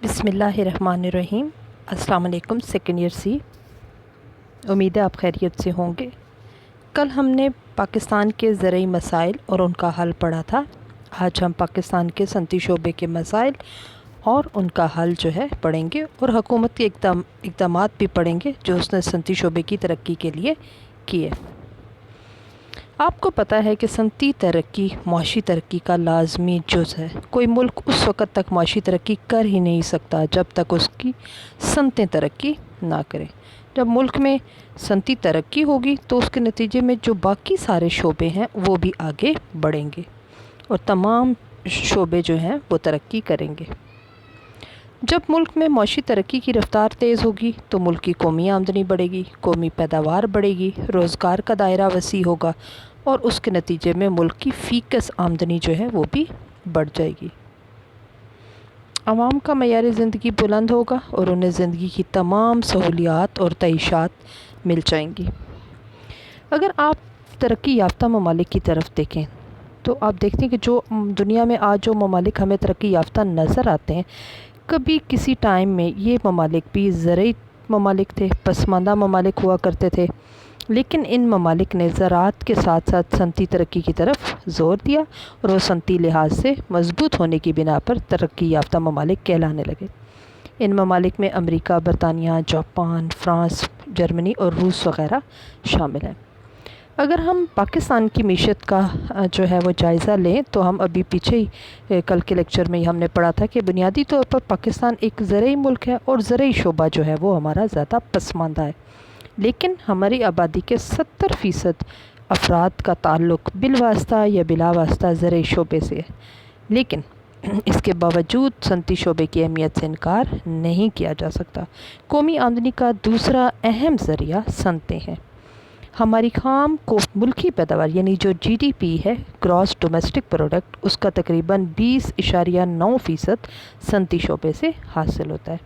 بسم اللہ الرحمن الرحیم۔ السلام علیکم سیکنڈ ایئر سی، امید ہے آپ خیریت سے ہوں گے۔ کل ہم نے پاکستان کے زرعی مسائل اور ان کا حل پڑھا تھا۔ آج ہم پاکستان کے صنعتی شعبے کے مسائل اور ان کا حل جو ہے پڑھیں گے، اور حکومت کے اقدامات بھی پڑھیں گے جو اس نے صنعتی شعبے کی ترقی کے لیے کیے۔ آپ کو پتہ ہے کہ صنعتی ترقی معاشی ترقی کا لازمی جز ہے۔ کوئی ملک اس وقت تک معاشی ترقی کر ہی نہیں سکتا جب تک اس کی صنعتیں ترقی نہ کریں۔ جب ملک میں صنعتی ترقی ہوگی تو اس کے نتیجے میں جو باقی سارے شعبے ہیں وہ بھی آگے بڑھیں گے اور تمام شعبے جو ہیں وہ ترقی کریں گے۔ جب ملک میں معاشی ترقی کی رفتار تیز ہوگی تو ملک کی قومی آمدنی بڑھے گی، قومی پیداوار بڑھے گی، روزگار کا دائرہ وسیع ہوگا اور اس کے نتیجے میں ملک کی فی کس آمدنی جو ہے وہ بھی بڑھ جائے گی۔ عوام کا معیار زندگی بلند ہوگا اور انہیں زندگی کی تمام سہولیات اور تعیشات مل جائیں گی۔ اگر آپ ترقی یافتہ ممالک کی طرف دیکھیں تو آپ دیکھتے ہیں کہ جو دنیا میں آج جو ممالک ہمیں ترقی یافتہ نظر آتے ہیں، کبھی کسی ٹائم میں یہ ممالک بھی زرعی ممالک تھے، پسماندہ ممالک ہوا کرتے تھے، لیکن ان ممالک نے زراعت کے ساتھ ساتھ صنعتی ترقی کی طرف زور دیا اور وہ صنعتی لحاظ سے مضبوط ہونے کی بنا پر ترقی یافتہ ممالک کہلانے لگے۔ ان ممالک میں امریکہ، برطانیہ، جاپان، فرانس، جرمنی اور روس وغیرہ شامل ہیں۔ اگر ہم پاکستان کی معیشت کا جو ہے وہ جائزہ لیں تو ہم ابھی پیچھے ہی کل کے لیکچر میں ہم نے پڑھا تھا کہ بنیادی طور پر پاکستان ایک زرعی ملک ہے اور زرعی شعبہ جو ہے وہ ہمارا زیادہ پسماندہ ہے، لیکن ہماری آبادی کے 70% افراد کا تعلق بالواسطہ یا بلا واسطہ زرعی شعبے سے ہے، لیکن اس کے باوجود صنعتی شعبے کی اہمیت سے انکار نہیں کیا جا سکتا۔ قومی آمدنی کا دوسرا اہم ذریعہ صنعتیں ہیں۔ ہماری خام کو ملکی پیداوار یعنی جو جی ڈی پی ہے، گراس ڈومیسٹک پروڈکٹ، اس کا تقریباً 20.9% صنعتی شعبے سے حاصل ہوتا ہے۔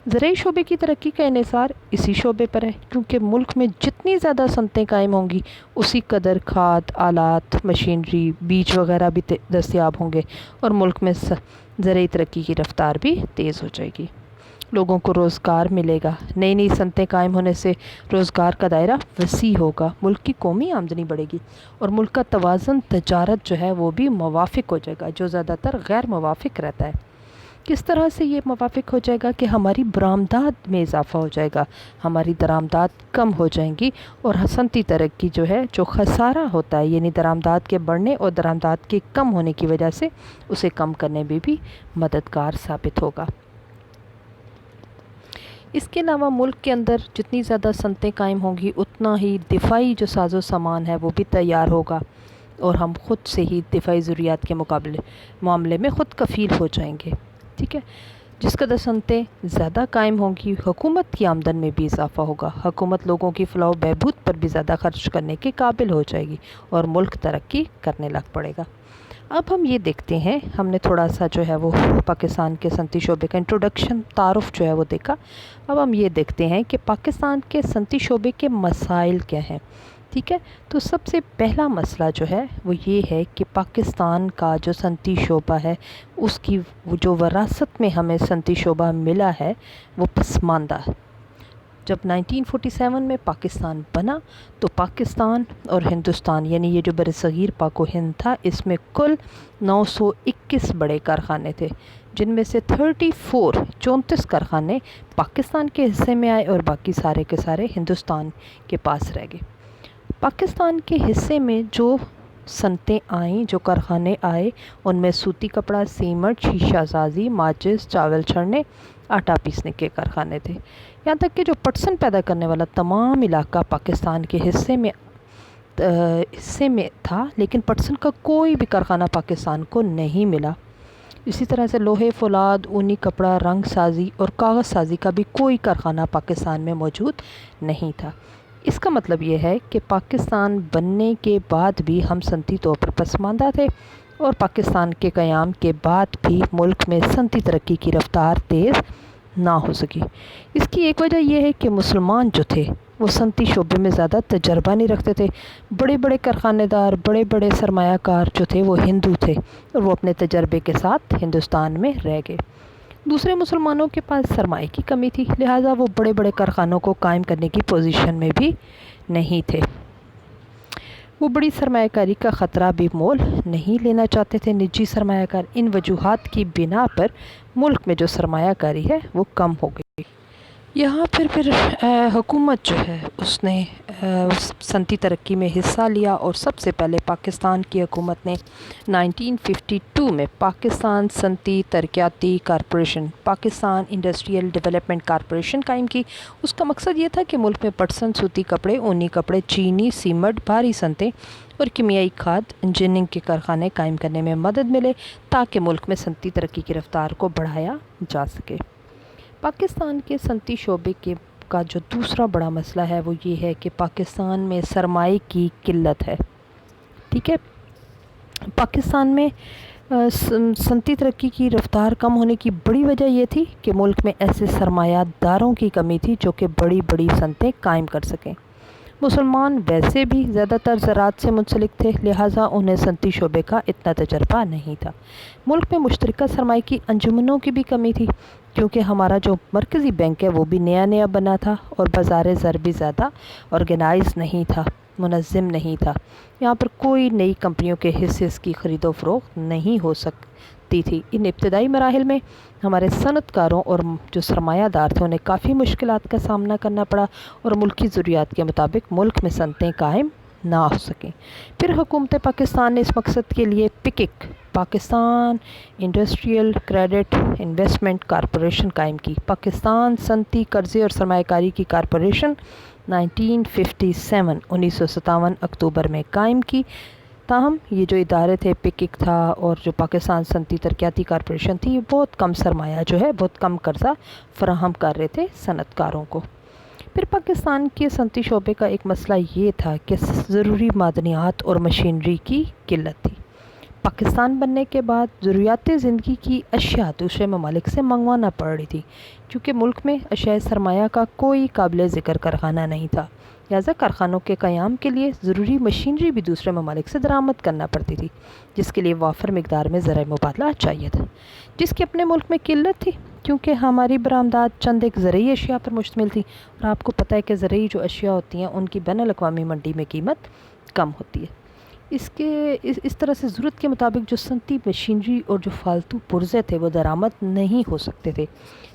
زرعی شعبے کی ترقی کا انحصار اسی شعبے پر ہے، کیونکہ ملک میں جتنی زیادہ صنعتیں قائم ہوں گی اسی قدر کھاد، آلات، مشینری، بیج وغیرہ بھی دستیاب ہوں گے اور ملک میں زرعی ترقی کی رفتار بھی تیز ہو جائے گی۔ لوگوں کو روزگار ملے گا، نئی نئی صنعتیں قائم ہونے سے روزگار کا دائرہ وسیع ہوگا، ملک کی قومی آمدنی بڑھے گی اور ملک کا توازن تجارت جو ہے وہ بھی موافق ہو جائے گا، جو زیادہ تر غیر موافق رہتا ہے۔ کس طرح سے یہ موافق ہو جائے گا کہ ہماری برآمدات میں اضافہ ہو جائے گا، ہماری درآمدات کم ہو جائیں گی اور صنعتی ترقی جو ہے جو خسارہ ہوتا ہے یعنی درآمدات کے بڑھنے اور درآمدات کے کم ہونے کی وجہ سے اسے کم کرنے میں بھی مددگار ثابت ہوگا۔ اس کے علاوہ ملک کے اندر جتنی زیادہ صنعتیں قائم ہوں گی اتنا ہی دفاعی جو ساز و سامان ہے وہ بھی تیار ہوگا اور ہم خود سے ہی دفاعی ضروریات کے معاملے میں خود کفیل ہو جائیں گے، ٹھیک ہے۔ جس قدر صنعتیں زیادہ قائم ہوں گی حکومت کی آمدن میں بھی اضافہ ہوگا، حکومت لوگوں کی فلاح و بہبود پر بھی زیادہ خرچ کرنے کے قابل ہو جائے گی اور ملک ترقی کرنے لگ پڑے گا۔ اب ہم یہ دیکھتے ہیں، ہم نے تھوڑا سا جو ہے وہ پاکستان کے صنعتی شعبے کا انٹروڈکشن تعارف جو ہے وہ دیکھا۔ اب ہم یہ دیکھتے ہیں کہ پاکستان کے صنعتی شعبے کے مسائل کیا ہیں، ٹھیک ہے۔ تو سب سے پہلا مسئلہ جو ہے وہ یہ ہے کہ پاکستان کا جو صنعتی شعبہ ہے اس کی جو وراثت میں ہمیں صنعتی شعبہ ملا ہے وہ پسماندہ ہے۔ جب 1947 میں پاکستان بنا تو پاکستان اور ہندوستان یعنی یہ جو برصغیر پاک و ہند تھا اس میں کل 921 بڑے کارخانے تھے، جن میں سے 34 کارخانے پاکستان کے حصے میں آئے اور باقی سارے کے سارے ہندوستان کے پاس رہ گئے۔ پاکستان کے حصے میں جو صنعتیں آئیں، جو کارخانے آئے، ان میں سوتی کپڑا، سیمنٹ، شیشہ سازی، ماچس، چاول چھڑنے، آٹا پیسنے کے کارخانے تھے۔ یہاں تک کہ جو پٹسن پیدا کرنے والا تمام علاقہ پاکستان کے حصے میں تھا، لیکن پٹسن کا کوئی بھی کارخانہ پاکستان کو نہیں ملا۔ اسی طرح سے لوہے، فولاد، اونی کپڑا، رنگ سازی اور کاغذ سازی کا بھی کوئی کارخانہ پاکستان میں موجود نہیں تھا۔ اس کا مطلب یہ ہے کہ پاکستان بننے کے بعد بھی ہم صنعتی طور پر پسماندہ تھے اور پاکستان کے قیام کے بعد بھی ملک میں صنعتی ترقی کی رفتار تیز نہ ہو سکی۔ اس کی ایک وجہ یہ ہے کہ مسلمان جو تھے وہ صنعتی شعبے میں زیادہ تجربہ نہیں رکھتے تھے، بڑے بڑے کارخانے دار، بڑے بڑے سرمایہ کار جو تھے وہ ہندو تھے اور وہ اپنے تجربے کے ساتھ ہندوستان میں رہ گئے۔ دوسرے مسلمانوں کے پاس سرمائے کی کمی تھی، لہٰذا وہ بڑے بڑے کارخانوں کو قائم کرنے کی پوزیشن میں بھی نہیں تھے۔ وہ بڑی سرمایہ کاری کا خطرہ بھی مول نہیں لینا چاہتے تھے۔ نجی سرمایہ کار ان وجوہات کی بنا پر ملک میں جو سرمایہ کاری ہے وہ کم ہو گئی۔ یہاں پھر حکومت جو ہے اس نے صنعتی ترقی میں حصہ لیا، اور سب سے پہلے پاکستان کی حکومت نے 1952 میں پاکستان صنعتی ترقیاتی corporation, Pakistan industrial development corporation قائم کی۔ اس کا مقصد یہ تھا کہ ملک میں پٹسن، سوتی کپڑے، اونی کپڑے، چینی، سیمنٹ، بھاری صنعتیں اور کیمیائی کھاد انجینئرنگ کے کارخانے قائم کرنے میں مدد ملے، تاکہ ملک میں صنعتی ترقی کی رفتار کو بڑھایا جا سکے۔ پاکستان کے صنعتی شعبے کا جو دوسرا بڑا مسئلہ ہے وہ یہ ہے کہ پاکستان میں سرمائے کی قلت ہے۔ ٹھیک ہے، پاکستان میں صنعتی ترقی کی رفتار کم ہونے کی بڑی وجہ یہ تھی کہ ملک میں ایسے سرمایہ داروں کی کمی تھی جو کہ بڑی بڑی صنعتیں قائم کر سکیں۔ مسلمان ویسے بھی زیادہ تر زراعت سے منسلک تھے، لہٰذا انہیں صنعتی شعبے کا اتنا تجربہ نہیں تھا۔ ملک میں مشترکہ سرمائے کی انجمنوں کی بھی کمی تھی، کیونکہ ہمارا جو مرکزی بینک ہے وہ بھی نیا بنا تھا، اور بازار زر بھی زیادہ آرگنائز نہیں تھا، منظم نہیں تھا۔ یہاں پر کوئی نئی کمپنیوں کے حصے کی خرید و فروخت نہیں ہو سکتی تھی۔ ان ابتدائی مراحل میں ہمارے صنعت کاروں اور جو سرمایہ دار تھے انہیں کافی مشکلات کا سامنا کرنا پڑا، اور ملکی ضروریات کے مطابق ملک میں صنعتیں قائم نہ ہو سکیں۔ پھر حکومت پاکستان نے اس مقصد کے لیے پکک، Pakistan industrial credit investment corporation قائم کی۔ پاکستان صنعتی قرضے اور سرمایہ کاری کی کارپوریشن 1957 اکتوبر میں قائم کی۔ تاہم یہ جو ادارے تھے، پکک تھا اور جو پاکستان صنعتی ترقیاتی کارپوریشن تھی، بہت کم سرمایہ جو ہے، بہت کم قرضہ فراہم کر رہے تھے صنعت کاروں کو۔ پھر پاکستان کے صنعتی شعبے کا ایک مسئلہ یہ تھا کہ ضروری معدنیات اور مشینری کی قلت تھی۔ پاکستان بننے کے بعد ضروریات زندگی کی اشیاء دوسرے ممالک سے منگوانا پڑ رہی تھی، کیونکہ ملک میں اشیاء سرمایہ کا کوئی قابل ذکر کارخانہ نہیں تھا، لہذا کارخانوں کے قیام کے لیے ضروری مشینری بھی دوسرے ممالک سے درآمد کرنا پڑتی تھی، جس کے لیے وافر مقدار میں زرعی مبادلہ چاہیے تھا، جس کی اپنے ملک میں قلت تھی، کیونکہ ہماری برآمدات چند ایک زرعی اشیاء پر مشتمل تھی، اور آپ کو پتہ ہے کہ زرعی جو اشیاء ہوتی ہیں ان کی بین الاقوامی منڈی میں قیمت کم ہوتی ہے۔ اس طرح سے ضرورت کے مطابق جو صنعتی مشینری اور جو فالتو پرزے تھے وہ درآمد نہیں ہو سکتے تھے۔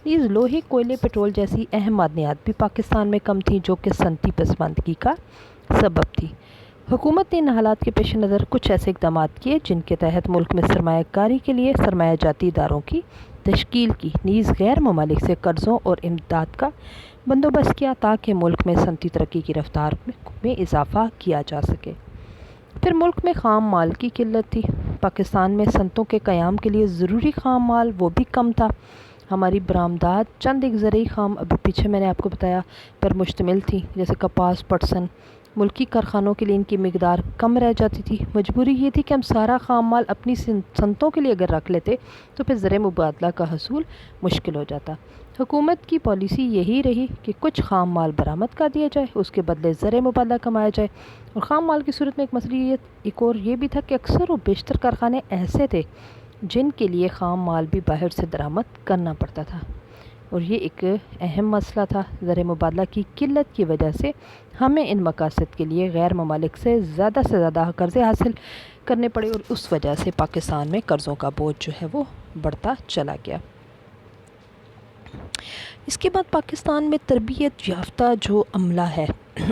نیز لوہے، کوئلے، پٹرول جیسی اہم معدنیات بھی پاکستان میں کم تھیں، جو کہ صنعتی پسماندگی کا سبب تھی۔ حکومت نے ان حالات کے پیش نظر کچھ ایسے اقدامات کیے جن کے تحت ملک میں سرمایہ کاری کے لیے سرمایہ جاتی اداروں کی تشکیل کی، نیز غیر ممالک سے قرضوں اور امداد کا بندوبست کیا، تاکہ ملک میں صنعتی ترقی کی رفتار میں اضافہ کیا جا سکے۔ پھر ملک میں خام مال کی قلت تھی۔ پاکستان میں صنعتوں کے قیام کے لیے ضروری خام مال وہ بھی کم تھا۔ ہماری برآمدات چند ایک زرعی خام، ابھی پیچھے میں نے آپ کو بتایا، پر مشتمل تھی، جیسے کپاس، پٹسن۔ ملکی کارخانوں کے لیے ان کی مقدار کم رہ جاتی تھی۔ مجبوری یہ تھی کہ ہم سارا خام مال اپنی صنعتوں کے لیے اگر رکھ لیتے تو پھر زرعی مبادلہ کا حصول مشکل ہو جاتا۔ حکومت کی پالیسی یہی رہی کہ کچھ خام مال برآمد کر دیا جائے، اس کے بدلے زرعی مبادلہ کمایا جائے، اور خام مال کی صورت میں ایک مسئلہ ایک اور یہ بھی تھا کہ اکثر و بیشتر کارخانے ایسے تھے جن کے لیے خام مال بھی باہر سے درآمد کرنا پڑتا تھا، اور یہ ایک اہم مسئلہ تھا۔ زرعی مبادلہ کی قلت کی وجہ سے ہمیں ان مقاصد کے لیے غیر ممالک سے زیادہ قرضے حاصل کرنے پڑے، اور اس وجہ سے پاکستان میں قرضوں کا بوجھ جو ہے وہ بڑھتا چلا گیا۔ اس کے بعد پاکستان میں تربیت یافتہ جو عملہ ہے،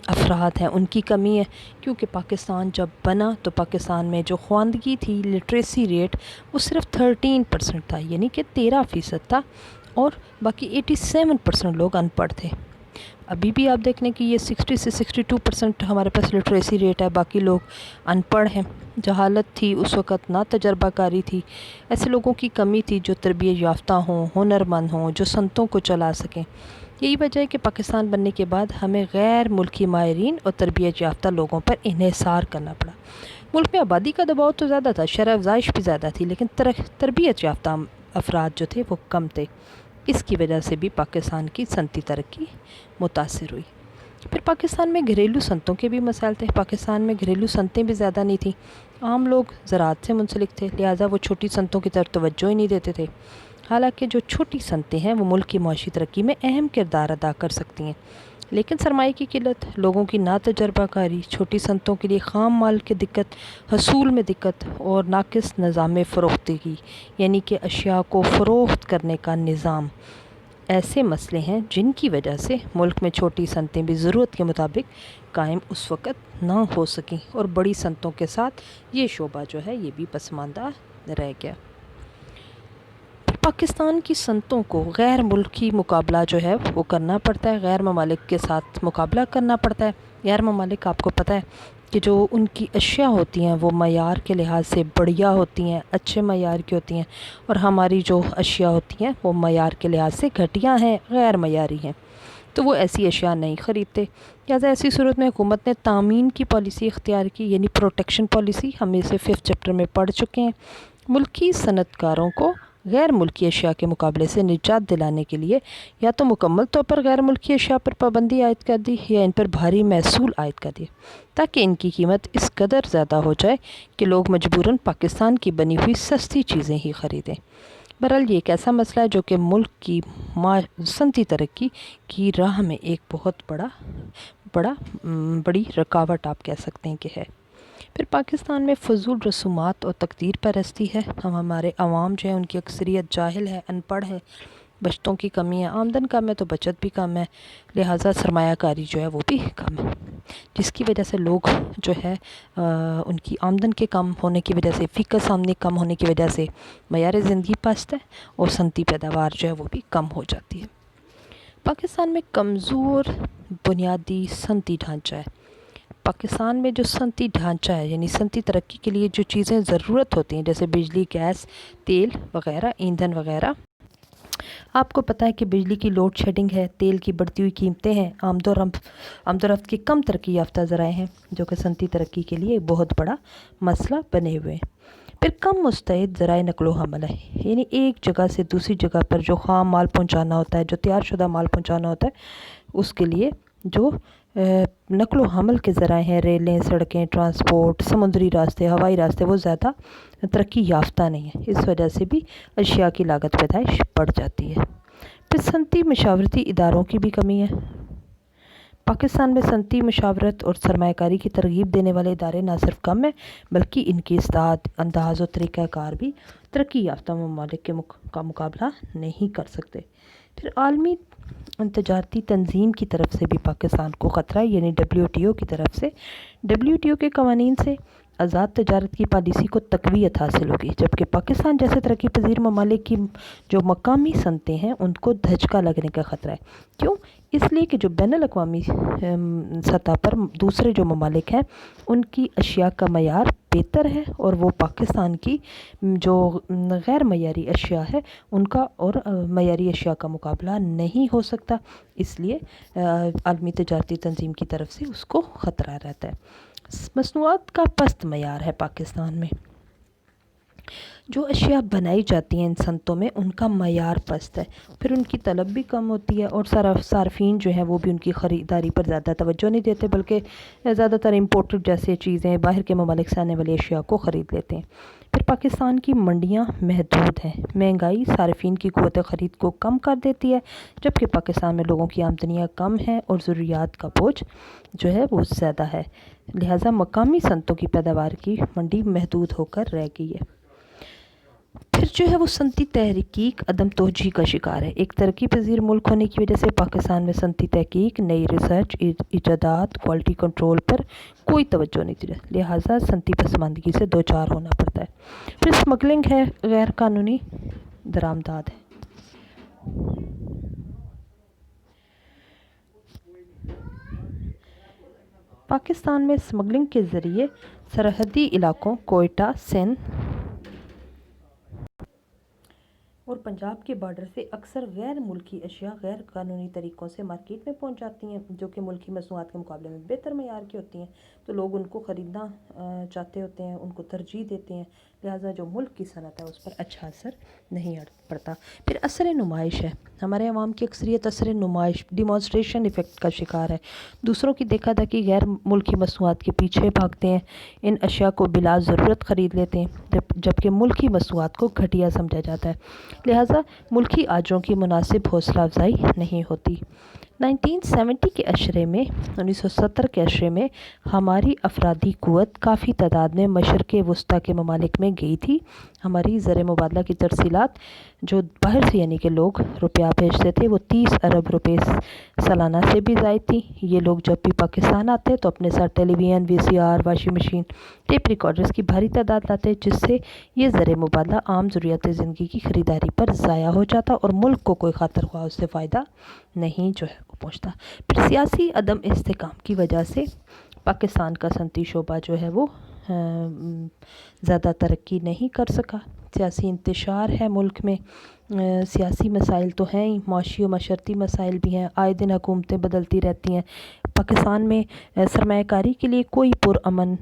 افراد ہیں، ان کی کمی ہے، کیونکہ پاکستان جب بنا تو پاکستان میں جو خواندگی تھی، لٹریسی ریٹ، وہ صرف 13% تھا، یعنی کہ 13% تھا، اور باقی 87% لوگ ان پڑھ تھے۔ ابھی بھی آپ دیکھنے کہ یہ 60 سے 62% ہمارے پاس لٹریسی ریٹ ہے، باقی لوگ ان پڑھ ہیں۔ جہالت تھی اس وقت، نہ تجربہ کاری تھی، ایسے لوگوں کی کمی تھی جو تربیت یافتہ ہوں، ہنرمند ہوں، جو صنعتوں کو چلا سکیں۔ یہی وجہ ہے کہ پاکستان بننے کے بعد ہمیں غیر ملکی ماہرین اور تربیت یافتہ لوگوں پر انحصار کرنا پڑا۔ ملک میں آبادی کا دباؤ تو زیادہ تھا، شرح افزائش بھی زیادہ تھی، لیکن تربیت یافتہ افراد جو تھے وہ کم تھے۔ اس کی وجہ سے بھی پاکستان کی صنعتی ترقی متاثر ہوئی۔ پھر پاکستان میں گھریلو صنعتوں کے بھی مسائل تھے۔ پاکستان میں گھریلو صنعتیں بھی زیادہ نہیں تھیں، عام لوگ زراعت سے منسلک تھے، لہٰذا وہ چھوٹی صنعتوں کی طرف توجہ ہی نہیں دیتے تھے۔ حالانکہ جو چھوٹی صنعتیں ہیں وہ ملک کی معاشی ترقی میں اہم کردار ادا کر سکتی ہیں، لیکن سرمایہ کی قلت، لوگوں کی ناتجربہ کاری، چھوٹی صنعتوں کے لیے خام مال کی دقت، حصول میں دقت اور ناقص نظام فروختگی یعنی کہ اشیاء کو فروخت کرنے کا نظام ایسے مسئلے ہیں جن کی وجہ سے ملک میں چھوٹی صنعتیں بھی ضرورت کے مطابق قائم اس وقت نہ ہو سکیں اور بڑی صنعتوں کے ساتھ یہ شعبہ جو ہے یہ بھی پسماندہ رہ گیا۔ پاکستان کی صنعتوں کو غیر ملکی مقابلہ جو ہے وہ کرنا پڑتا ہے، غیر ممالک کے ساتھ مقابلہ کرنا پڑتا ہے۔ غیر ممالک آپ کو پتہ ہے کہ جو ان کی اشیاء ہوتی ہیں وہ معیار کے لحاظ سے بڑھیا ہوتی ہیں، اچھے معیار کی ہوتی ہیں، اور ہماری جو اشیاء ہوتی ہیں وہ معیار کے لحاظ سے گھٹیا ہیں، غیر معیاری ہیں، تو وہ ایسی اشیاء نہیں خریدتے۔ لہٰذا ایسی صورت میں حکومت نے تامین کی پالیسی اختیار کی، یعنی پروٹیکشن پالیسی، ہم اسے 5 چیپٹر میں پڑھ چکے ہیں۔ ملکی صنعت کاروں کو غیر ملکی اشیاء کے مقابلے سے نجات دلانے کے لیے یا تو مکمل طور پر غیر ملکی اشیاء پر پابندی عائد کر دی یا ان پر بھاری محصول عائد کر دیا تاکہ ان کی قیمت اس قدر زیادہ ہو جائے کہ لوگ مجبوراً پاکستان کی بنی ہوئی سستی چیزیں ہی خریدیں۔ بہرحال یہ ایک ایسا مسئلہ ہے جو کہ ملک کی صنعتی ترقی کی راہ میں ایک بہت بڑی رکاوٹ آپ کہہ سکتے ہیں کہ ہے۔ پھر پاکستان میں فضول رسومات اور تقدیر پرستی ہے۔ ہمارے عوام جو ہیں ان کی اکثریت جاہل ہے، ان پڑھ ہے، بچتوں کی کمی ہے، آمدن کم ہے تو بچت بھی کم ہے، لہٰذا سرمایہ کاری جو ہے وہ بھی کم ہے، جس کی وجہ سے لوگ جو ہے ان کی آمدن کے کم ہونے کی وجہ سے، فیکس آمدنی کم ہونے کی وجہ سے معیار زندگی پست ہے اور صنعتی پیداوار جو ہے وہ بھی کم ہو جاتی ہے۔ پاکستان میں کمزور بنیادی صنعتی ڈھانچہ ہے۔ پاکستان میں جو صنعتی ڈھانچہ ہے یعنی صنعتی ترقی کے لیے جو چیزیں ضرورت ہوتی ہیں جیسے بجلی، گیس، تیل وغیرہ، ایندھن وغیرہ، آپ کو پتہ ہے کہ بجلی کی لوڈ شیڈنگ ہے، تیل کی بڑھتی ہوئی قیمتیں ہیں، آمد و رفت کے کم ترقی یافتہ ذرائع ہیں جو کہ صنعتی ترقی کے لیے بہت بڑا مسئلہ بنے ہوئے ہیں۔ پھر کم مستعد ذرائع نقل و حمل ہے، یعنی ایک جگہ سے دوسری جگہ پر جو خام مال پہنچانا ہوتا ہے، جو تیار شدہ مال پہنچانا ہوتا ہے، اس کے لیے جو نقل و حمل کے ذرائع ہیں، ریلیں، سڑکیں، ٹرانسپورٹ، سمندری راستے، ہوائی راستے، وہ زیادہ ترقی یافتہ نہیں ہیں، اس وجہ سے بھی اشیاء کی لاگت پیدائش بڑھ جاتی ہے۔ پھر صنعتی مشاورتی اداروں کی بھی کمی ہے۔ پاکستان میں صنعتی مشاورت اور سرمایہ کاری کی ترغیب دینے والے ادارے نہ صرف کم ہیں بلکہ ان کی اصلاحات، انداز و طریقہ کار بھی ترقی یافتہ ممالک کا مقابلہ نہیں کر سکتے۔ پھر عالمی تجارتی تنظیم کی طرف سے بھی پاکستان کو خطرہ ہے، یعنی WTO کی طرف سے۔ WTO کے قوانین سے آزاد تجارت کی پالیسی کو تقویت حاصل ہوگی، جبکہ پاکستان جیسے ترقی پذیر ممالک کی جو مقامی صنعتیں ہیں ان کو دھچکا لگنے کا خطرہ ہے۔ کیوں؟ اس لیے کہ جو بین الاقوامی سطح پر دوسرے جو ممالک ہیں ان کی اشیاء کا معیار بہتر ہے اور وہ پاکستان کی جو غیر معیاری اشیاء ہے ان کا اور معیاری اشیاء کا مقابلہ نہیں ہو سکتا، اس لیے عالمی تجارتی تنظیم کی طرف سے اس کو خطرہ رہتا ہے۔ مصنوعات کا پست معیار ہے پاکستان میں، جو اشیاء بنائی جاتی ہیں ان صنعتوں میں ان کا معیار پست ہے، پھر ان کی طلب بھی کم ہوتی ہے اور صارفین جو ہیں وہ بھی ان کی خریداری پر زیادہ توجہ نہیں دیتے بلکہ زیادہ تر امپورٹڈ جیسے چیزیں باہر کے ممالک سے آنے والی اشیاء کو خرید لیتے ہیں۔ پھر پاکستان کی منڈیاں محدود ہیں، مہنگائی صارفین کی قوت خرید کو کم کر دیتی ہے، جبکہ پاکستان میں لوگوں کی آمدنیاں کم ہیں اور ضروریات کا بوجھ جو ہے وہ زیادہ ہے، لہٰذا مقامی صنعتوں کی پیداوار کی منڈی محدود ہو کر رہ گئی ہے۔ پھر جو ہے وہ صنعتی تحقیق عدم توجہی کا شکار ہے۔ ایک ترقی پذیر ملک ہونے کی وجہ سے پاکستان میں صنعتی تحقیق، نئی ریسرچ، ایجادات، کوالٹی کنٹرول پر کوئی توجہ نہیں دی جاتی، لہٰذا صنعتی پسماندگی سے دوچار ہونا پڑتا ہے۔ پھر اسمگلنگ ہے، غیر قانونی درآمدات ہے۔ پاکستان میں اسمگلنگ کے ذریعے سرحدی علاقوں کوئٹہ، سندھ اور پنجاب کے بارڈر سے اکثر غیر ملکی اشیاء غیر قانونی طریقوں سے مارکیٹ میں پہنچ جاتی ہیں جو کہ ملکی مصنوعات کے مقابلے میں بہتر معیار کی ہوتی ہیں، تو لوگ ان کو خریدنا چاہتے ہوتے ہیں، ان کو ترجیح دیتے ہیں، لہٰذا جو ملک کی صنعت ہے اس پر اچھا اثر نہیں پڑتا۔ پھر اثر نمائش ہے، ہمارے عوام کی اکثریت اثر نمائش ڈیمانسٹریشن ایفیکٹ کا شکار ہے، دوسروں کی دیکھا دیکھی غیر ملکی مصنوعات کے پیچھے بھاگتے ہیں، ان اشیاء کو بلا ضرورت خرید لیتے ہیں جبکہ ملکی مصنوعات کو گھٹیا سمجھا جاتا ہے، لہٰذا ملکی آجوں کی مناسب حوصلہ افزائی نہیں ہوتی۔ 1970 کے عشرے میں 1970 کے عشرے میں ہماری افرادی قوت کافی تعداد میں مشرق وسطیٰ کے ممالک میں گئی تھی۔ ہماری زر مبادلہ کی ترسیلات جو باہر سے یعنی کہ لوگ روپیہ بھیجتے تھے وہ 30 ارب روپے سالانہ سے بھی زائد تھی۔ یہ لوگ جب بھی پاکستان آتے تو اپنے ساتھ television, VCR، washing machine, tape recorders کی بھاری تعداد لاتے، جس سے یہ زر مبادلہ عام ضروریات زندگی کی خریداری پر ضائع ہو جاتا اور ملک کو کوئی خاطر خواہ اس سے فائدہ نہیں جو ہے وہ پہنچتا۔ پھر سیاسی عدم استحکام کی وجہ سے پاکستان کا صنعتی شعبہ جو ہے وہ زیادہ ترقی نہیں کر سکا۔ سیاسی انتشار ہے ملک میں، سیاسی مسائل تو ہیں ہی، معاشی و معاشرتی مسائل بھی ہیں، آئے دن حکومتیں بدلتی رہتی ہیں۔ پاکستان میں سرمایہ کاری کے لیے کوئی پرامن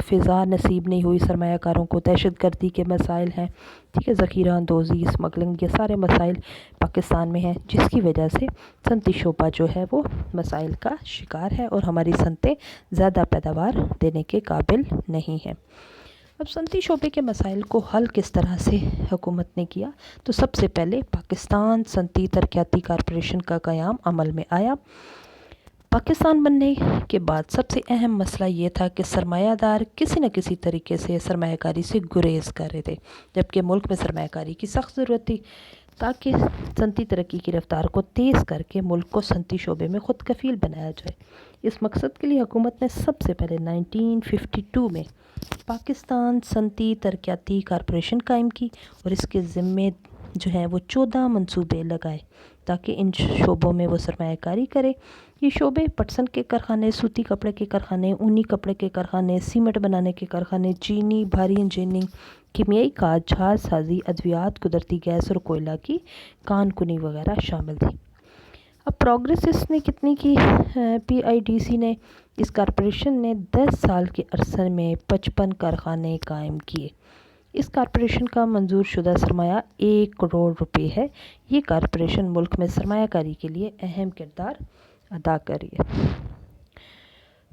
فضا نصیب نہیں ہوئی، سرمایہ کاروں کو دہشت گردی کے مسائل ہیں، ٹھیک ہے، ذخیرہ اندوزی، اسمگلنگ، یہ سارے مسائل پاکستان میں ہیں، جس کی وجہ سے صنعتی شعبہ جو ہے وہ مسائل کا شکار ہے اور ہماری صنعتیں زیادہ پیداوار دینے کے قابل نہیں ہیں۔ اب صنعتی شعبے کے مسائل کو حل کس طرح سے حکومت نے کیا؟ تو سب سے پہلے پاکستان صنعتی ترقیاتی کارپوریشن کا قیام عمل میں آیا۔ پاکستان بننے کے بعد سب سے اہم مسئلہ یہ تھا کہ سرمایہ دار کسی نہ کسی طریقے سے سرمایہ کاری سے گریز کر رہے تھے، جبکہ ملک میں سرمایہ کاری کی سخت ضرورت تھی تاکہ صنعتی ترقی کی رفتار کو تیز کر کے ملک کو صنعتی شعبے میں خود کفیل بنایا جائے۔ اس مقصد کے لیے حکومت نے سب سے پہلے 1952 میں پاکستان صنعتی ترقیاتی کارپوریشن قائم کی اور اس کے ذمے جو ہیں وہ 14 منصوبے لگائے تاکہ ان شعبوں میں وہ سرمایہ کاری کرے۔ یہ شعبے پٹسن کے کارخانے، سوتی کپڑے کے کارخانے، اونی کپڑے کے کارخانے، سیمنٹ بنانے کے کارخانے، چینی، بھاری انجینئرنگ، کیمیائی کھاد، جہاز سازی، ادویات، قدرتی گیس اور کوئلہ کی کان کنی وغیرہ شامل تھی۔ اب پروگریس اس نے کتنی کی؟ PIDC نے، اس کارپوریشن نے 10 سال کے عرصے میں 55 کارخانے قائم کیے۔ اس کارپوریشن کا منظور شدہ سرمایہ 1 کروڑ روپے ہے۔ یہ کارپوریشن ملک میں سرمایہ کاری کے لیے اہم کردار ادا کر رہی ہے۔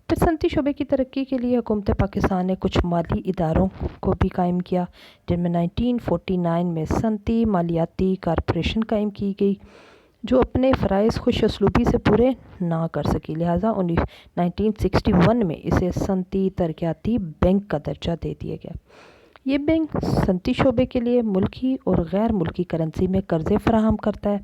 پھر صنعتی شعبے کی ترقی کے لیے حکومت پاکستان نے کچھ مالی اداروں کو بھی قائم کیا، جن میں 1949 میں صنعتی مالیاتی کارپوریشن قائم کی گئی، جو اپنے فرائض خوش اسلوبی سے پورے نہ کر سکی، لہٰذا 1961 میں اسے صنعتی ترقیاتی بینک کا درجہ دے دیا گیا۔ یہ بینک صنعتی شعبے کے لیے ملکی اور غیر ملکی کرنسی میں قرضے فراہم کرتا ہے۔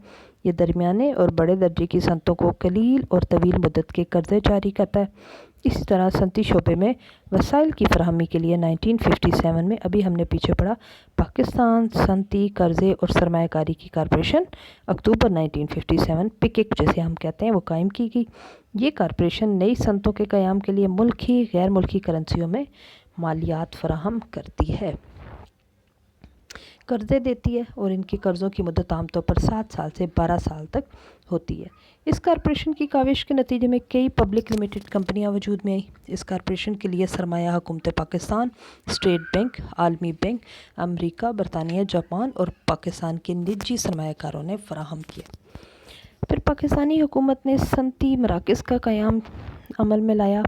یہ درمیانے اور بڑے درجے کی صنعتوں کو قلیل اور طویل مدت کے قرضے جاری کرتا ہے۔ اسی طرح صنعتی شعبے میں وسائل کی فراہمی کے لیے 1957 میں، ابھی ہم نے پیچھے پڑھا، پاکستان صنعتی قرضے اور سرمایہ کاری کی کارپوریشن اکتوبر 1957 PICC جسے ہم کہتے ہیں وہ قائم کی گئی۔ یہ کارپوریشن نئی صنعتوں کے قیام کے لیے ملکی غیر ملکی کرنسیوں میں مالیات فراہم کرتی ہے، قرضے دیتی ہے، اور ان کے قرضوں کی مدت عام طور پر 7 سال سے 12 سال تک ہوتی ہے۔ اس کارپوریشن کی کاوش کے نتیجے میں کئی پبلک لمیٹڈ کمپنیاں وجود میں آئیں۔ اس کارپوریشن کے لیے سرمایہ حکومت پاکستان، اسٹیٹ بینک، عالمی بینک، امریکہ، برطانیہ، جاپان اور پاکستان کے نجی سرمایہ کاروں نے فراہم کیا۔ پھر پاکستانی حکومت نے صنعتی مراکز کا قیام عمل میں لایا،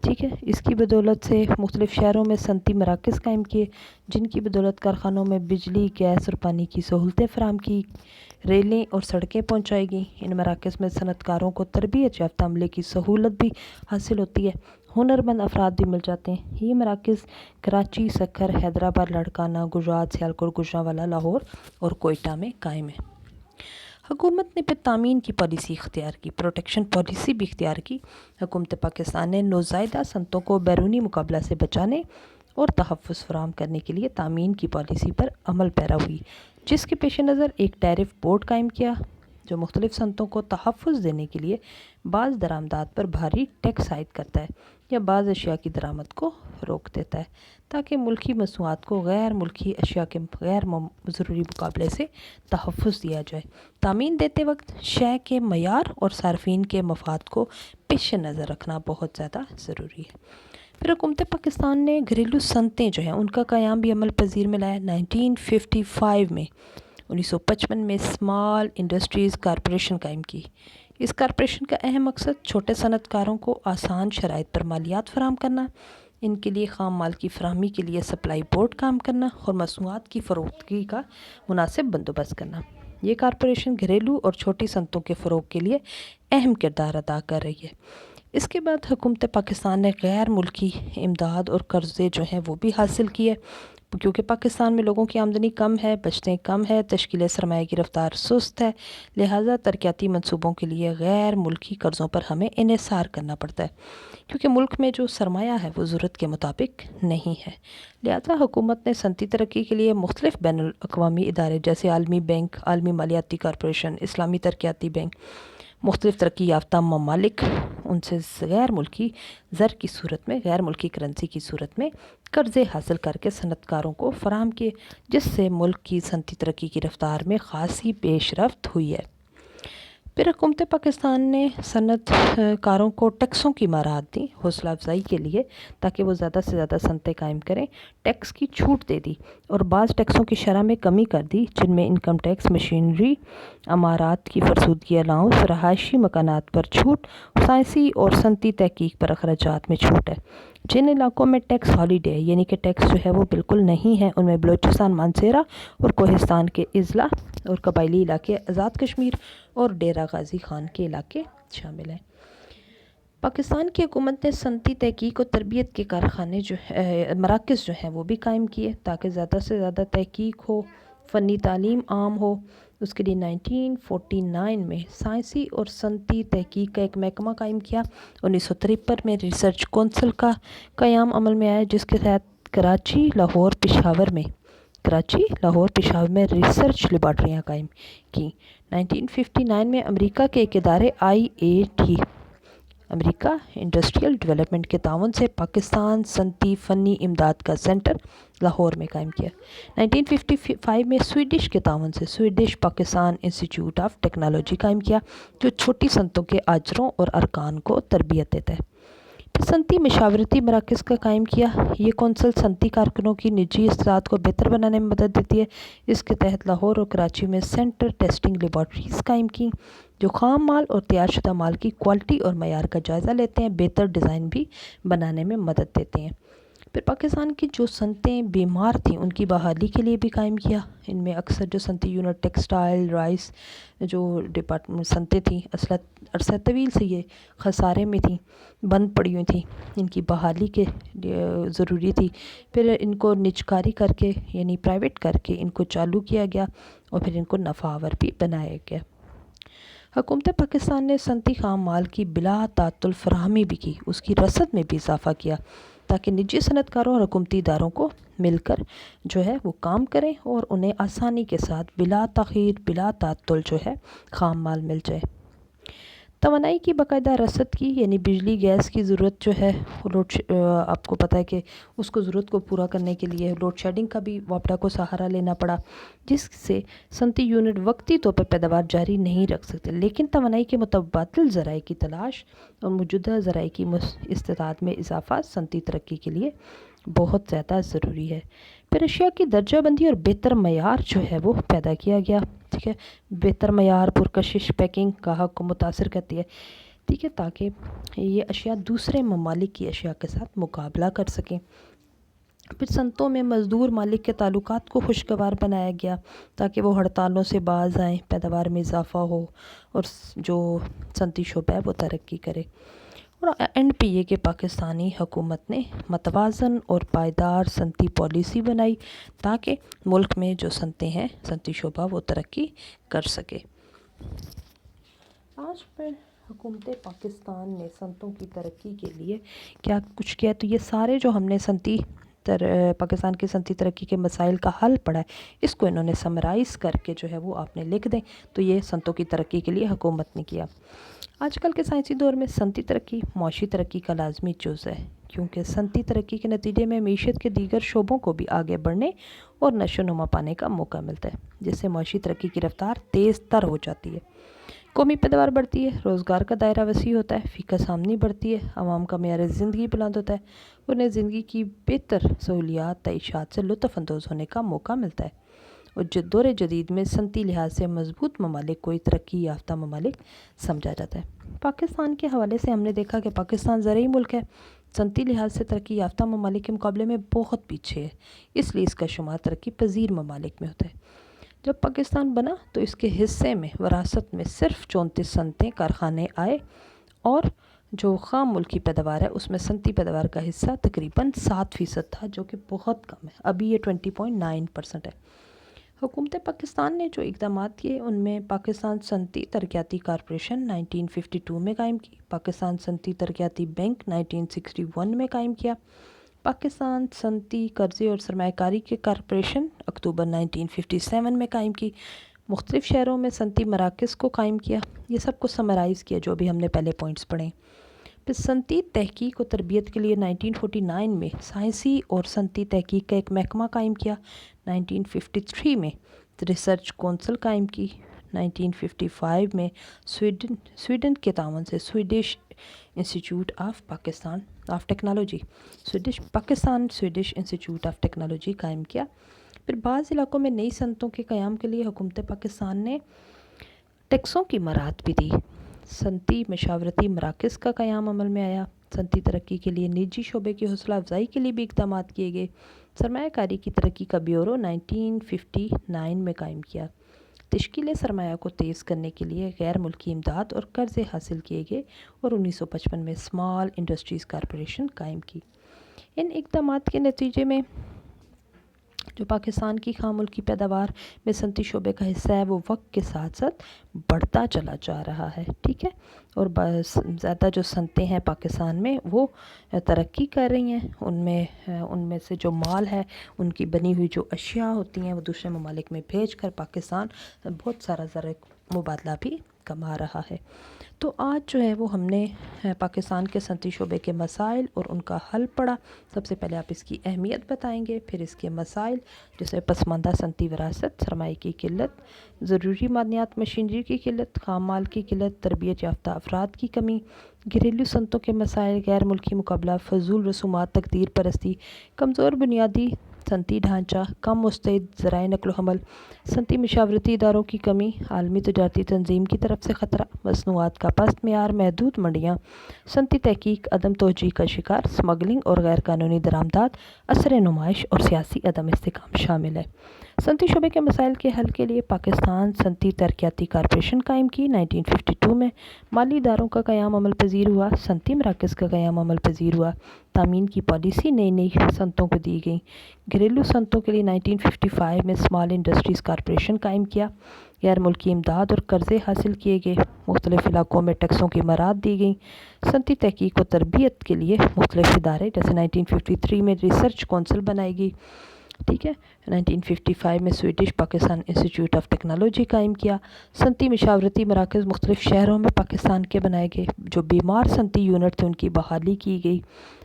ٹھیک ہے، اس کی بدولت سے مختلف شہروں میں صنعتی مراکز قائم کیے، جن کی بدولت کارخانوں میں بجلی، گیس اور پانی کی سہولتیں فراہم کی، ریلیں اور سڑکیں پہنچائی گئیں۔ ان مراکز میں صنعت کاروں کو تربیت یافتہ عملے کی سہولت بھی حاصل ہوتی ہے، ہنرمند افراد بھی مل جاتے ہیں۔ یہ مراکز کراچی، سکھر، حیدرآباد، لاڑکانہ، گجرات، سیالکوٹ، گوجرانوالہ، لاہور اور کوئٹہ میں قائم ہیں۔ حکومت نے پھر تامین کی پالیسی اختیار کی، پروٹیکشن پالیسی بھی اختیار کی۔ حکومت پاکستان نے نوزائیدہ صنعتوں کو بیرونی مقابلہ سے بچانے اور تحفظ فراہم کرنے کے لیے تامین کی پالیسی پر عمل پیرا ہوئی، جس کے پیش نظر ایک ٹیرف بورڈ قائم کیا جو مختلف صنعتوں کو تحفظ دینے کے لیے بعض درآمدات پر بھاری ٹیکس عائد کرتا ہے یا بعض اشیاء کی درآمد کو روک دیتا ہے، تاکہ ملکی مصنوعات کو غیر ملکی اشیاء کے غیر ضروری مقابلے سے تحفظ دیا جائے۔ تامین دیتے وقت شے کے معیار اور صارفین کے مفاد کو پیش نظر رکھنا بہت زیادہ ضروری ہے۔ پھر حکومت پاکستان نے گھریلو صنعتیں جو ہیں ان کا قیام بھی عمل پذیر میں لایا۔ 1955 میں 1955 میں اسمال انڈسٹریز کارپوریشن قائم کی۔ اس کارپوریشن کا اہم مقصد چھوٹے صنعت کاروں کو آسان شرائط پر مالیات فراہم کرنا، ان کے لیے خام مال کی فراہمی کے لیے سپلائی بورڈ کام کرنا اور مصنوعات کی فروختگی کا مناسب بندوبست کرنا۔ یہ کارپوریشن گھریلو اور چھوٹی صنعتوں کے فروغ کے لیے اہم کردار ادا کر رہی ہے۔ اس کے بعد حکومت پاکستان نے غیر ملکی امداد اور قرضے جو ہیں وہ بھی حاصل کیے، کیونکہ پاکستان میں لوگوں کی آمدنی کم ہے، بچتیں کم ہے، تشکیل سرمایہ کی رفتار سست ہے، لہٰذا ترقیاتی منصوبوں کے لیے غیر ملکی قرضوں پر ہمیں انحصار کرنا پڑتا ہے، کیونکہ ملک میں جو سرمایہ ہے وہ ضرورت کے مطابق نہیں ہے۔ لہٰذا حکومت نے صنعتی ترقی کے لیے مختلف بین الاقوامی ادارے جیسے عالمی بینک، عالمی مالیاتی کارپوریشن، اسلامی ترقیاتی بینک، مختلف ترقی یافتہ ممالک ان سے غیر ملکی زر کی صورت میں، غیر ملکی کرنسی کی صورت میں قرضے حاصل کر کے صنعت کاروں کو فراہم کیے، جس سے ملک کی صنعتی ترقی کی رفتار میں خاصی پیش رفت ہوئی ہے۔ پھر حکومت پاکستان نے صنعت کاروں کو ٹیکسوں کی مراعات دی حوصلہ افزائی کے لیے، تاکہ وہ زیادہ سے زیادہ صنعتیں قائم کریں۔ ٹیکس کی چھوٹ دے دی اور بعض ٹیکسوں کی شرح میں کمی کر دی، جن میں انکم ٹیکس، مشینری، عمارات کی فرسودگی الاؤنس، رہائشی مکانات پر چھوٹ، سائنسی اور صنعتی تحقیق پر اخراجات میں چھوٹ ہے۔ جن علاقوں میں ٹیکس ہالیڈے ہے، یعنی کہ ٹیکس جو ہے وہ بالکل نہیں ہے، ان میں بلوچستان، مانسہرہ اور کوہستان کے اضلاع اور قبائلی علاقے، آزاد کشمیر اور ڈیرہ غازی خان کے علاقے شامل ہیں۔ پاکستان کی حکومت نے صنعتی تحقیق اور تربیت کے کارخانے مراکز جو ہیں وہ بھی قائم کیے، تاکہ زیادہ سے زیادہ تحقیق ہو، فنی تعلیم عام ہو۔ اس کے لیے 1949 میں سائنسی اور صنعتی تحقیق کا ایک محکمہ قائم کیا۔ 1953 میں ریسرچ کونسل کا قیام عمل میں آیا، جس کے تحت کراچی، لاہور، پشاور میں ریسرچ لیبارٹریاں قائم کی۔ 1959 میں امریکہ کے ایک ادارے IAT، امریکہ انڈسٹریل ڈیولپمنٹ کے تعاون سے پاکستان صنعتی فنی امداد کا سینٹر لاہور میں قائم کیا۔ 1955 میں سویڈش کے تعاون سے Swedish Pakistan institute of technology قائم کیا، جو چھوٹی صنعتوں کے آجروں اور ارکان کو تربیت دیتا ہے۔ پھر صنعتی مشاورتی مراکز کا قائم کیا۔ یہ کونسل صنعتی کارکنوں کی نجی اصطلاحات کو بہتر بنانے میں مدد دیتی ہے۔ اس کے تحت لاہور اور کراچی میں سینٹر ٹیسٹنگ لیبارٹریز قائم کی، جو خام مال اور تیار شدہ مال کی کوالٹی اور معیار کا جائزہ لیتے ہیں، بہتر ڈیزائن بھی بنانے میں مدد دیتے ہیں۔ پھر پاکستان کی جو صنعتیں بیمار تھیں ان کی بحالی کے لیے بھی قائم کیا۔ ان میں اکثر جو صنعتی یونٹ ٹیکسٹائل، رائس جو صنعتیں تھیں، عرصہ طویل سے یہ خسارے میں تھیں، بند پڑی ہوئی تھیں، ان کی بحالی کے ضروری تھی۔ پھر ان کو نجکاری کر کے، یعنی پرائیویٹ کر کے ان کو چالو کیا گیا اور پھر ان کو نفع آور بھی بنایا گیا۔ حکومت پاکستان نے صنعتی خام مال کی بلا تعطل فراہمی بھی کی، اس کی رسد میں بھی اضافہ کیا، تاکہ نجی صنعت کاروں اور حکومتی اداروں کو مل کر جو ہے وہ کام کریں اور انہیں آسانی کے ساتھ بلا تاخیر، بلا تعطل جو ہے خام مال مل جائے۔ توانائی کی باقاعدہ رسد کی، یعنی بجلی گیس کی ضرورت جو ہے آپ کو پتہ ہے کہ اس کو ضرورت کو پورا کرنے کے لیے لوڈ شیڈنگ کا بھی واپڈا کو سہارا لینا پڑا، جس سے صنعتی یونٹ وقتی طور پر پیداوار جاری نہیں رکھ سکتے، لیکن توانائی کے متبادل ذرائع کی تلاش اور موجودہ ذرائع کی استطاعت میں اضافہ صنعتی ترقی کے لیے بہت زیادہ ضروری ہے۔ پھر اشیاء کی درجہ بندی اور بہتر معیار جو ہے وہ پیدا کیا گیا، ٹھیک ہے، بہتر معیار، پرکشش پیکنگ گاہک کو متاثر کرتی ہے، ٹھیک ہے، تاکہ یہ اشیاء دوسرے ممالک کی اشیاء کے ساتھ مقابلہ کر سکیں۔ پھر صنعتوں میں مزدور مالک کے تعلقات کو خوشگوار بنایا گیا، تاکہ وہ ہڑتالوں سے باز آئیں، پیداوار میں اضافہ ہو اور جو صنعتی شعبہ ہے وہ ترقی کرے۔ اور NPA کے پاکستانی حکومت نے متوازن اور پائیدار صنعتی پالیسی بنائی، تاکہ ملک میں جو صنعتیں ہیں، صنعتی شعبہ وہ ترقی کر سکے۔ آج پر حکومت پاکستان نے صنعتوں کی ترقی کے لیے کیا کچھ کیا، تو یہ سارے جو ہم نے پاکستان کی صنعتی ترقی کے مسائل کا حل پڑھا ہے، اس کو انہوں نے سمرائز کر کے جو ہے وہ آپ نے لکھ دیں، تو یہ صنعتوں کی ترقی کے لیے حکومت نے کیا۔ آج کل کے سائنسی دور میں صنعتی ترقی معاشی ترقی کا لازمی جزء ہے، کیونکہ صنعتی ترقی کے نتیجے میں معیشت کے دیگر شعبوں کو بھی آگے بڑھنے اور نشو و نما پانے کا موقع ملتا ہے، جس سے معاشی ترقی کی رفتار تیز تر ہو جاتی ہے، قومی پیداوار بڑھتی ہے، روزگار کا دائرہ وسیع ہوتا ہے، فی کس آمدنی بڑھتی ہے، عوام کا معیار زندگی بلند ہوتا ہے، انہیں زندگی کی بہتر سہولیات، تعیشات سے لطف اندوز ہونے کا موقع ملتا ہے، اور دور جدید میں صنعتی لحاظ سے مضبوط ممالک کو ترقی یافتہ ممالک سمجھا جاتا ہے۔ پاکستان کے حوالے سے ہم نے دیکھا کہ پاکستان زرعی ملک ہے، صنعتی لحاظ سے ترقی یافتہ ممالک کے مقابلے میں بہت پیچھے ہے، اس لیے اس کا شمار ترقی پذیر ممالک میں ہوتا ہے۔ جب پاکستان بنا تو اس کے حصے میں وراثت میں صرف 34 صنعتیں کارخانے آئے، اور جو خام ملکی پیداوار ہے اس میں صنعتی پیداوار کا حصہ تقریباً 7% تھا، جو کہ بہت کم ہے۔ ابھی یہ 20.9% ہے۔ حکومت پاکستان نے جو اقدامات کیے ان میں پاکستان صنعتی ترقیاتی کارپوریشن 1952 میں قائم کی، پاکستان صنعتی ترقیاتی بینک 1961 میں قائم کیا، پاکستان صنعتی قرضے اور سرمایہ کاری کے کارپوریشن اکتوبر 1957 میں قائم کی، مختلف شہروں میں صنعتی مراکز کو قائم کیا۔ یہ سب کو سمرائز کیا جو بھی ہم نے پہلے پوائنٹس پڑھیں۔ پھر صنعتی تحقیق و تربیت کے لیے 1949 میں سائنسی اور صنعتی تحقیق کا ایک محکمہ قائم کیا، 1953 میں ریسرچ کونسل قائم کی، 1955 میں سویڈن کے تعاون سے Swedish institute of technology Swedish institute of technology قائم کیا۔ پھر بعض علاقوں میں نئی صنعتوں کے قیام کے لیے حکومت پاکستان نے ٹیکسوں کی مراعات بھی دی، صنعتی مشاورتی مراکز کا قیام عمل میں آیا، صنعتی ترقی کے لیے نجی شعبے کی حوصلہ افزائی کے لیے بھی اقدامات کیے گئے، سرمایہ کاری کی ترقی کا بیورو 1959 میں قائم کیا، تشکیل سرمایہ کو تیز کرنے کے لیے غیر ملکی امداد اور قرضے حاصل کیے گئے، اور 1955 میں اسمال انڈسٹریز کارپوریشن قائم کی۔ ان اقدامات کے نتیجے میں جو پاکستان کی خام ملکی پیداوار میں صنعتی شعبے کا حصہ ہے وہ وقت کے ساتھ ساتھ بڑھتا چلا جا رہا ہے، ٹھیک ہے، اور زیادہ جو صنعتیں ہیں پاکستان میں وہ ترقی کر رہی ہیں، ان میں سے جو مال ہے، ان کی بنی ہوئی جو اشیاء ہوتی ہیں وہ دوسرے ممالک میں بھیج کر پاکستان بہت سارا زر مبادلہ بھی کما رہا ہے۔ تو آج جو ہے وہ ہم نے پاکستان کے صنعتی شعبے کے مسائل اور ان کا حل پڑھا۔ سب سے پہلے آپ اس کی اہمیت بتائیں گے، پھر اس کے مسائل جیسے پسماندہ صنعتی وراثت، سرمایہ کی قلت، ضروری معدنیات مشینری کی قلت، خام مال کی قلت، تربیت یافتہ افراد کی کمی، گھریلو صنعتوں کے مسائل، غیر ملکی مقابلہ، فضول رسومات، تقدیر پرستی، کمزور بنیادی صنعتی ڈھانچہ، کم مستعد ذرائع نقل و حمل، صنعتی مشاورتی اداروں کی کمی، عالمی تجارتی تنظیم کی طرف سے خطرہ، مصنوعات کا پست معیار، محدود منڈیاں، صنعتی تحقیق عدم توجہی کا شکار، اسمگلنگ اور غیر قانونی درآمدات، اثر نمائش اور سیاسی عدم استحکام شامل ہے۔ صنعتی شعبے کے مسائل کے حل کے لیے پاکستان صنعتی ترقیاتی کارپوریشن قائم کی 1952 میں، مالی اداروں کا قیام عمل پذیر ہوا، صنعتی مراکز کا قیام عمل پذیر ہوا، تامین کی پالیسی نئی صنعتوں کو دی گئی، گھریلو صنعتوں کے لیے 1955 میں اسمال انڈسٹریز کارپوریشن قائم کیا، غیر ملکی امداد اور قرضے حاصل کیے گئے، مختلف علاقوں میں ٹیکسوں کی مراعات دی گئیں، صنعتی تحقیق و تربیت کے لیے مختلف ادارے جیسے 1953 میں ریسرچ کونسل بنائی گئی، ٹھیک ہے، 1955 میں Swedish Pakistan institute of technology قائم کیا، صنعتی مشاورتی مراکز مختلف شہروں میں پاکستان کے بنائے گئے، جو بیمار صنعتی یونٹ تھے ان کی بحالی کی گئی،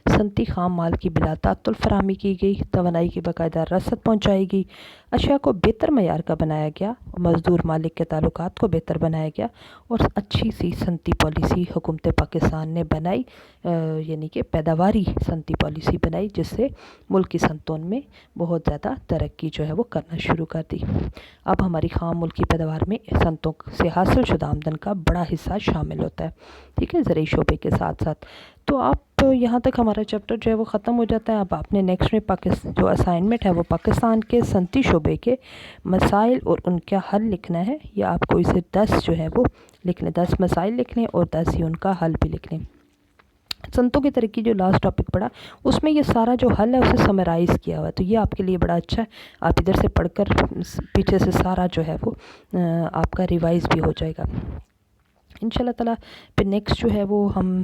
صنعتی خام مال کی بلا تعطل فراہمی کی گئی، توانائی کی باقاعدہ رسد پہنچائی گئی، اشیاء کو بہتر معیار کا بنایا گیا، مزدور مالک کے تعلقات کو بہتر بنایا گیا، اور اچھی سی صنعتی پالیسی حکومت پاکستان نے بنائی، یعنی کہ پیداواری صنعتی پالیسی بنائی، جس سے ملک کی صنعتوں میں بہت زیادہ ترقی جو ہے وہ کرنا شروع کر دی۔ اب ہماری خام ملکی پیداوار میں صنعتوں سے حاصل شدہ آمدن کا بڑا حصہ شامل ہوتا ہے، ٹھیک ہے، زرعی شعبے کے ساتھ ساتھ۔ تو آپ یہاں تک ہمارا چیپٹر جو ہے وہ ختم ہو جاتا ہے۔ اب آپ نے نیکسٹ میں جو اسائنمنٹ ہے وہ پاکستان کے صنعتی شعبے کے مسائل اور ان کا حل لکھنا ہے، یا آپ کو اسے 10 جو ہے وہ لکھ لیں، 10 مسائل لکھ لیں اور 10 ہی ان کا حل بھی لکھ لیں۔ صنعتوں کی ترقی جو لاسٹ ٹاپک پڑھا اس میں یہ سارا جو حل ہے اسے سمرائز کیا ہوا ہے، تو یہ آپ کے لیے بڑا اچھا ہے، آپ ادھر سے پڑھ کر پیچھے سے سارا جو ہے وہ آپ کا ریوائز بھی ہو جائے گا انشاءاللہ تعالیٰ۔ پھر نیکسٹ جو ہے وہ ہم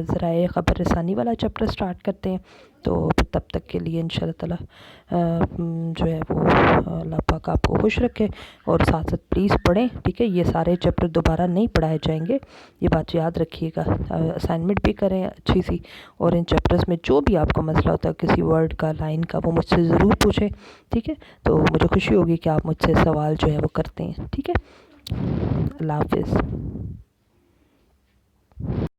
ذرائع خبر رسانی والا چیپٹر سٹارٹ کرتے ہیں، تو پھر تب تک کے لیے انشاءاللہ تعالیٰ جو ہے وہ اللہ پاک آپ کو خوش رکھے، اور ساتھ ساتھ پلیز پڑھیں، ٹھیک ہے، یہ سارے چیپٹر دوبارہ نہیں پڑھائے جائیں گے، یہ بات یاد رکھیے گا، اسائنمنٹ بھی کریں اچھی سی، اور ان چیپٹرز میں جو بھی آپ کو مسئلہ ہوتا ہے کسی ورڈ کا، لائن کا، وہ مجھ سے ضرور پوچھیں، ٹھیک ہے، تو مجھے خوشی ہوگی کہ آپ مجھ سے سوال جو ہے وہ کرتے ہیں، ٹھیک ہے، اللہ حافظ۔